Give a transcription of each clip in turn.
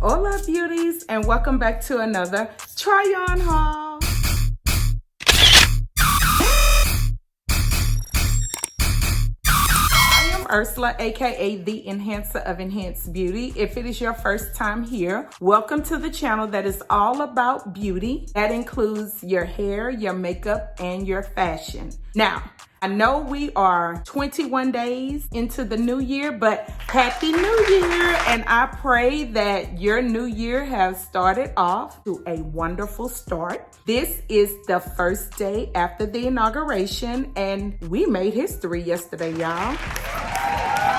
Hola beauties, and welcome back to another try on haul. I am Ursula, aka the Enhancer of Enhanced Beauty. If it is your first time here, welcome to the channel that is all about beauty. That includes your hair, your makeup, and your fashion. Now, I know we are 21 days into the new year, but Happy New Year! And I pray that your new year has started off to a wonderful start. This is the first day after the inauguration, and we made history yesterday, y'all.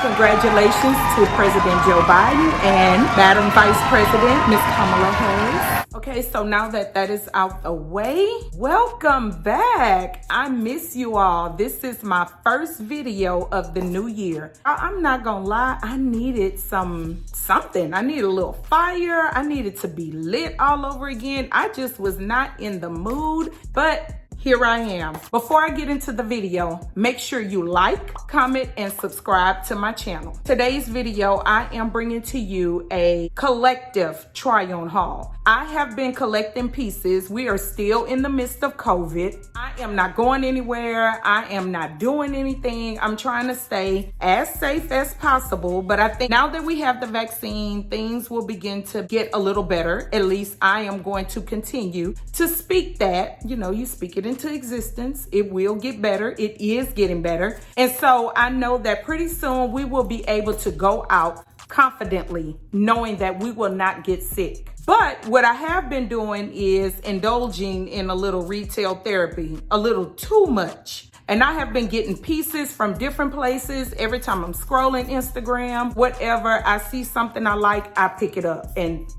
Congratulations to President Joe Biden and Madam Vice President, Ms. Kamala Harris. Okay, so now that that is out the way, welcome back. I miss you all. This is my first video of the new year. I'm not gonna lie, I needed something. I needed a little fire. I needed to be lit all over again. I just was not in the mood, but here I am. Before I get into the video, make sure you like, comment, and subscribe to my channel. Today's video, I am bringing to you a collective try-on haul. I have been collecting pieces. We are still in the midst of COVID. I am not going anywhere. I am not doing anything. I'm trying to stay as safe as possible, but I think now that we have the vaccine, things will begin to get a little better. At least I am going to continue to speak that, you speak it into existence. It will get better. It is getting better. And so I know that pretty soon we will be able to go out confidently, knowing that we will not get sick. But what I have been doing is indulging in a little retail therapy, a little too much. And I have been getting pieces from different places. Every time I'm scrolling Instagram, whatever, I see something I like, I pick it up. And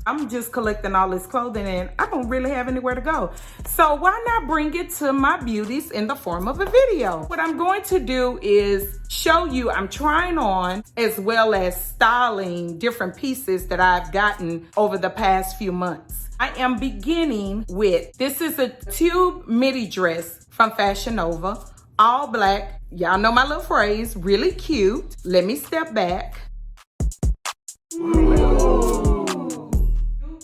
I'm just collecting all this clothing and I don't really have anywhere to go. So why not bring it to my beauties in the form of a video? What I'm going to do is show you I'm trying on as well as styling different pieces that I've gotten over the past few months. I am beginning with, this is a tube midi dress from Fashion Nova, all black. Y'all know my little phrase, really cute. Let me step back.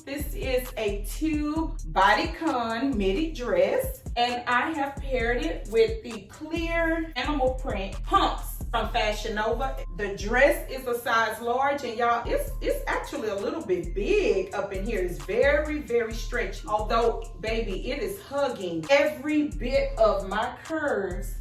This is a tube bodycon midi dress, and I have paired it with the clear animal print pumps from Fashion Nova. The dress is a size large, and y'all, it's actually a little bit big up in here. It's very, very stretchy. Although, baby, it is hugging every bit of my curves,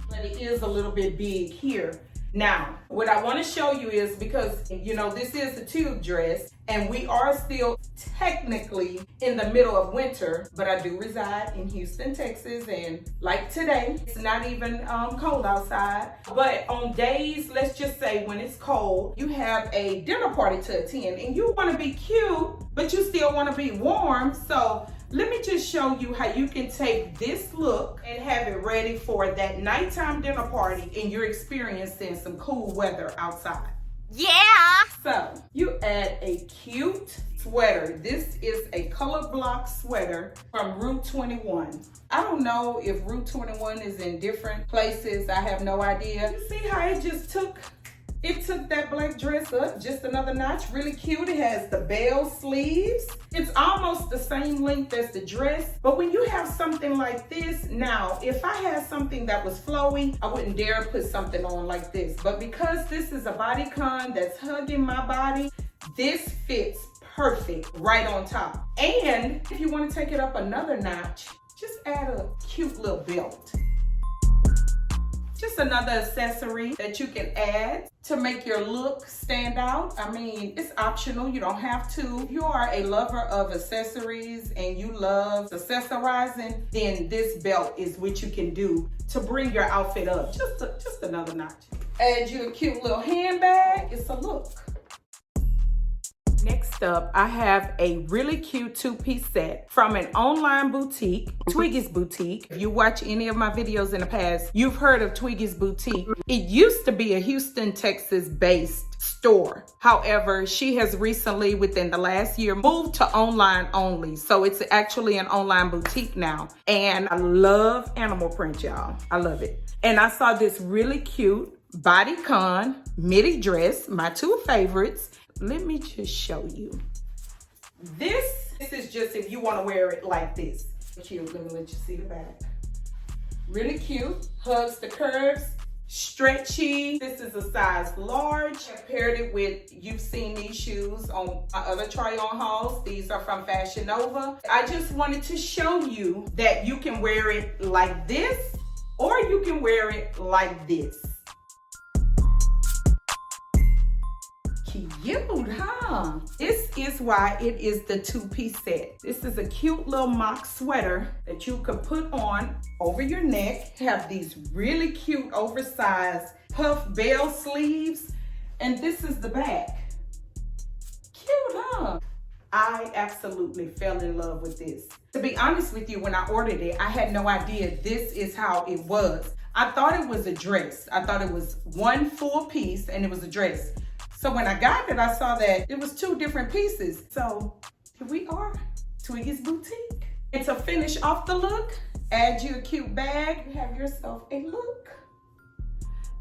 but it is a little bit big here. Now, what I want to show you is, because, this is a tube dress and we are still technically in the middle of winter, but I do reside in Houston, Texas, and like today, it's not even cold outside. But on days, let's just say when it's cold, you have a dinner party to attend and you want to be cute, but you still want to be warm. So let me just show you how you can take this look and have it ready for that nighttime dinner party and you're experiencing some cool weather outside. Yeah! So you add a cute sweater. This is a color block sweater from Route 21. I don't know if Route 21 is in different places. I have no idea. You see how it just took that black dress up just another notch. Really cute. It has the bell sleeves. It's almost the same length as the dress. But when you have something like this, now, if I had something that was flowy, I wouldn't dare put something on like this. But because this is a bodycon that's hugging my body, this fits perfect right on top. And if you want to take it up another notch, just add a cute little belt. Just another accessory that you can add to make your look stand out. I mean, it's optional. You don't have to. If you are a lover of accessories and you love accessorizing, then this belt is what you can do to bring your outfit up just another notch. Add you a cute little handbag. It's a look. Next up, I have a really cute two-piece set from an online boutique, Twiggy's Boutique. If you watch any of my videos in the past, you've heard of Twiggy's Boutique. It used to be a Houston, Texas-based store. However, she has recently, within the last year, moved to online only. So it's actually an online boutique now. And I love animal print, y'all. I love it. And I saw this really cute bodycon midi dress, my two favorites. let me just show you. This is just if you want to wear it like this. Cute, let me let you see the back. Really cute, hugs the curves, stretchy. This is a size large. I paired it with, you've seen these shoes on my other try-on hauls. These are from Fashion Nova. I just wanted to show you that you can wear it like this, or you can wear it like this. Cute, huh? This is why it is the two-piece set. This is a cute little mock sweater that you could put on over your neck. Have these really cute oversized puff bell sleeves. And this is the back. Cute, huh? I absolutely fell in love with this. To be honest with you, when I ordered it, I had no idea this is how it was. I thought it was a dress. I thought it was one full piece and it was a dress. So when I got it, I saw that it was two different pieces. So here we are, Twiggy's Boutique. And to finish off the look, add you a cute bag, you have yourself a look.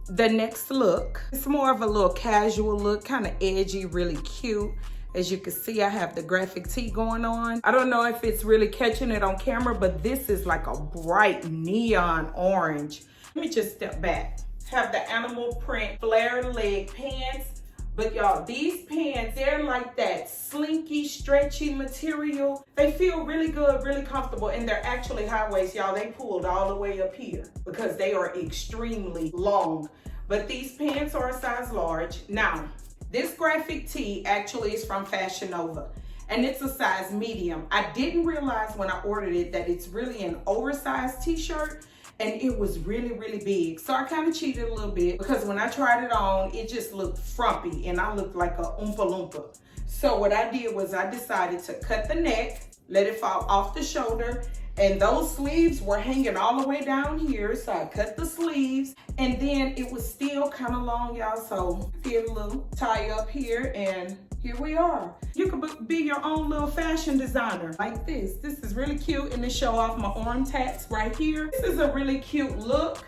The next look, it's more of a little casual look, kind of edgy, really cute. As you can see, I have the graphic tee going on. I don't know if it's really catching it on camera, but this is like a bright neon orange. Let me just step back. Have the animal print flare leg pants. But y'all, these pants, they're like that slinky, stretchy material. They feel really good, really comfortable, and they're actually high waist, y'all. They pulled all the way up here because they are extremely long. But these pants are a size large. Now, this graphic tee actually is from Fashion Nova, and it's a size medium. I didn't realize when I ordered it that it's really an oversized t-shirt, and it was really, really big. So I kind of cheated a little bit because when I tried it on, it just looked frumpy and I looked like a Oompa Loompa. So what I did was I decided to cut the neck, let it fall off the shoulder, and those sleeves were hanging all the way down here. So I cut the sleeves, and then it was still kind of long, y'all. So I did a little tie up here, and here we are. You could be your own little fashion designer like this. This is really cute, and to show off my arm tats right here. This is a really cute look.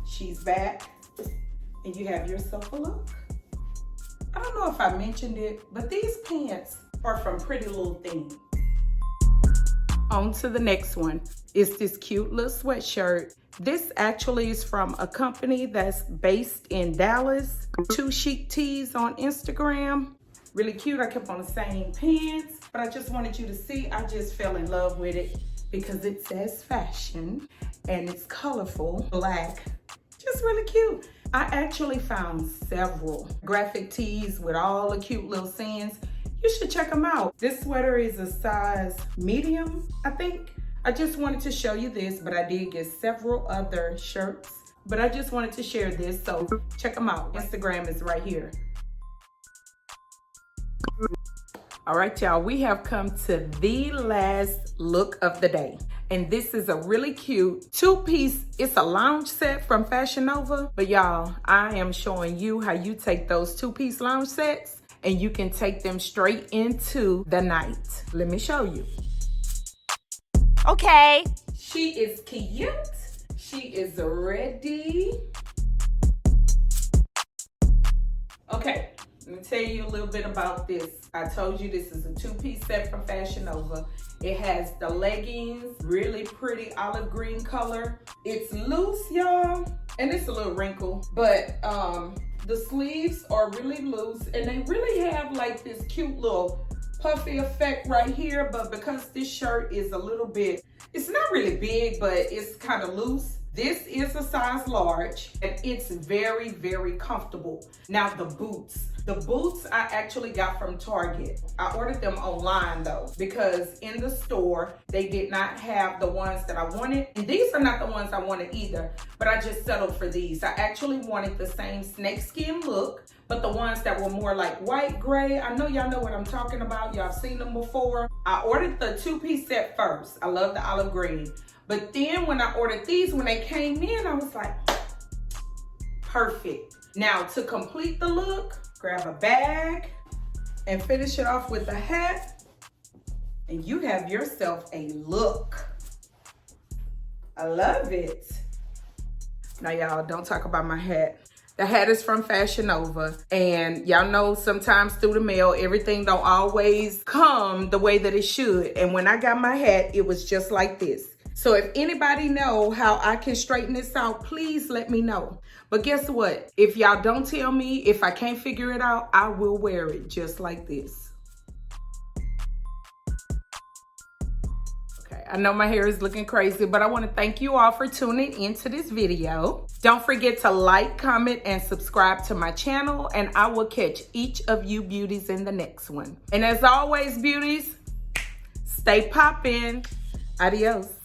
She's back, and you have yourself a look. I don't know if I mentioned it, but these pants are from Pretty Little Thing. On to the next one. It's this cute little sweatshirt. This actually is from a company that's based in Dallas. Two Chic Tees on Instagram. Really cute. I kept on the same pants, but I just wanted you to see, I just fell in love with it because it says fashion and it's colorful, black, just really cute. I actually found several graphic tees with all the cute little sayings. You should check them out. This sweater is a size medium, I think. I just wanted to show you this, but I did get several other shirts, but I just wanted to share this, so check them out. Instagram is right here. All right, y'all, we have come to the last look of the day. And this is a really cute two-piece, it's a lounge set from Fashion Nova. But y'all, I am showing you how you take those two-piece lounge sets and you can take them straight into the night. Let me show you. Okay. She is cute. She is ready. Okay. Let me tell you a little bit about this. I told you this is a two-piece set from Fashion Nova. It has the leggings, really pretty olive green color. It's loose, y'all, and it's a little wrinkled, but the sleeves are really loose, and they really have like this cute little puffy effect right here, but because this shirt is a little bit, it's not really big, but it's kind of loose. This is a size large, and it's very, very comfortable. Now the boots I actually got from Target. I ordered them online though, because in the store, they did not have the ones that I wanted. And these are not the ones I wanted either, but I just settled for these. I actually wanted the same snakeskin look, but the ones that were more like white, gray. I know y'all know what I'm talking about. Y'all seen them before. I ordered the two-piece set first. I love the olive green. But then when I ordered these, when they came in, I was like, perfect. Now to complete the look, grab a bag and finish it off with a hat, and you have yourself a look. I love it. Now y'all, don't talk about my hat. The hat is from Fashion Nova, and y'all know sometimes through the mail, everything don't always come the way that it should. And when I got my hat, it was just like this. So if anybody know how I can straighten this out, please let me know. But guess what? If y'all don't tell me, if I can't figure it out, I will wear it just like this. Okay, I know my hair is looking crazy, but I want to thank you all for tuning into this video. Don't forget to like, comment, and subscribe to my channel, and I will catch each of you beauties in the next one. And as always, beauties, stay poppin'. Adios.